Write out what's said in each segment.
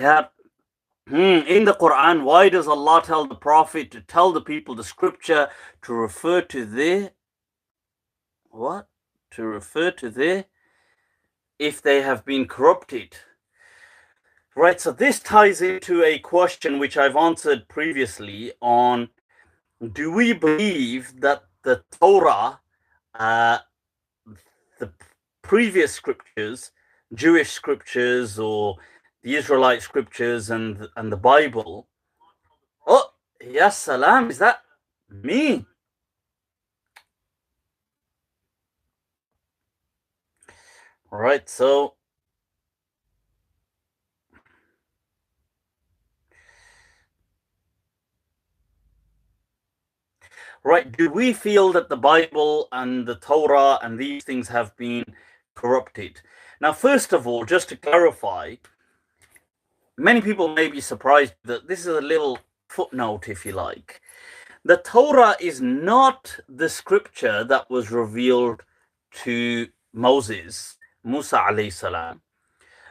Yeah. In the Quran, why does Allah tell the Prophet to tell the people the scripture to refer to their what? To refer to their if they have been corrupted. Right, so this ties into a question which I've answered previously on do we believe that the Torah, the previous scriptures, Jewish scriptures or the Israelite scriptures and the Bible. Oh, yes, salam. Is that me? Right, so right, do we feel that the Bible and the Torah and these things have been corrupted? Now, first of all, just to clarify, many people may be surprised that this is a little footnote, if you like. The Torah is not the scripture that was revealed to Moses, Musa alayhi salam.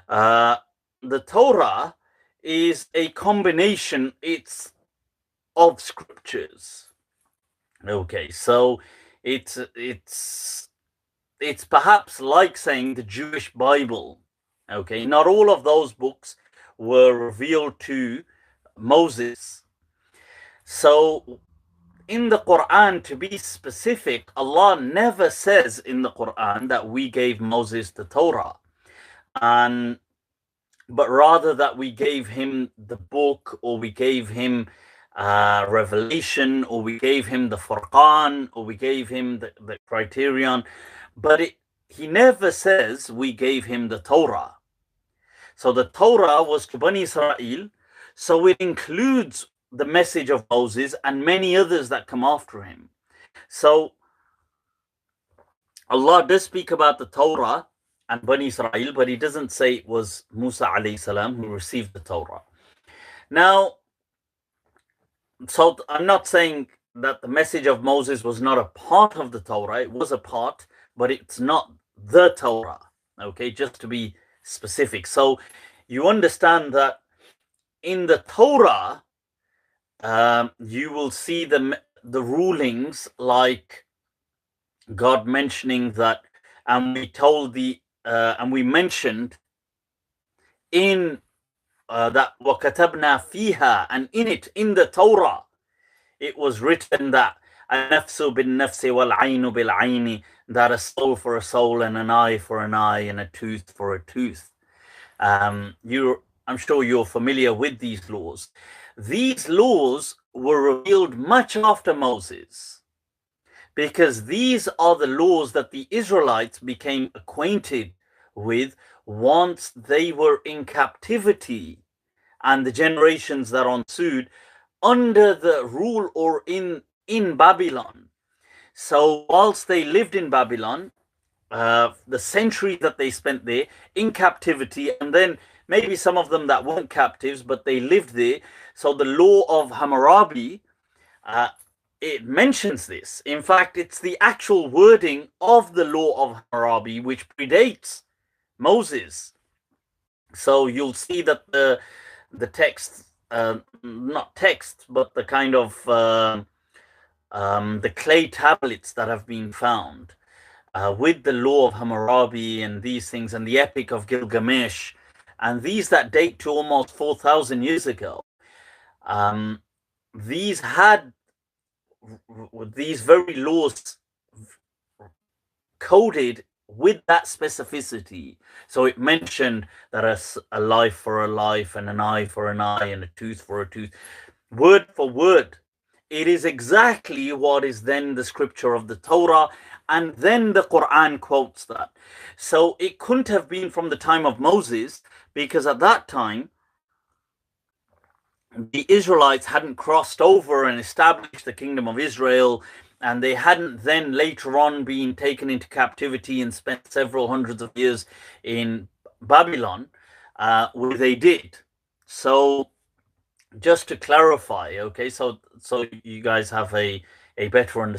The Torah is a combination, it's of scriptures. Okay, so it's perhaps like saying the Jewish Bible. Okay, not all of those books were revealed to Moses. So in the Quran, to be specific, Allah never says in the Quran that we gave Moses the Torah, but rather that we gave him the book, or we gave him revelation, or we gave him the Furqan, or we gave him the criterion. But he never says we gave him the Torah. So the Torah was to Bani Israel, so it includes the message of Moses and many others that come after him. So Allah does speak about the Torah and Bani Israel, but he doesn't say it was Musa alayhi salam who received the Torah. Now, so I'm not saying that the message of Moses was not a part of the Torah. It was a part, but it's not the Torah. Okay, just to be specific. So you understand that in the Torah, you will see the rulings like God mentioning that, and we mentioned in that وَكَتَبْنَا فِيهَا, and in it, in the Torah, it was written that النفس بالنفس والعين بالعين, that a soul for a soul and an eye for an eye and a tooth for a tooth. I'm sure you're familiar with these laws. These laws were revealed much after Moses, because these are the laws that the Israelites became acquainted with once they were in captivity, and the generations that ensued under the rule or in Babylon. So whilst they lived in Babylon, the century that they spent there in captivity, and then maybe some of them that weren't captives, but they lived there. So the law of Hammurabi, it mentions this. In fact, it's the actual wording of the law of Hammurabi, which predates Moses. So you'll see that the text, not text, but the kind of the clay tablets that have been found with the law of Hammurabi and these things, and the Epic of Gilgamesh, and these that date to almost 4,000 years ago. These had these very laws coded with that specificity. So it mentioned that a life for a life and an eye for an eye and a tooth for a tooth, word for word. It is exactly what is then the scripture of the Torah, and then the Quran quotes that. So it couldn't have been from the time of Moses, because at that time the Israelites hadn't crossed over and established the kingdom of Israel, and they hadn't then later on been taken into captivity and spent several hundreds of years in Babylon, where they did. So just to clarify, okay, so you guys have a better understanding.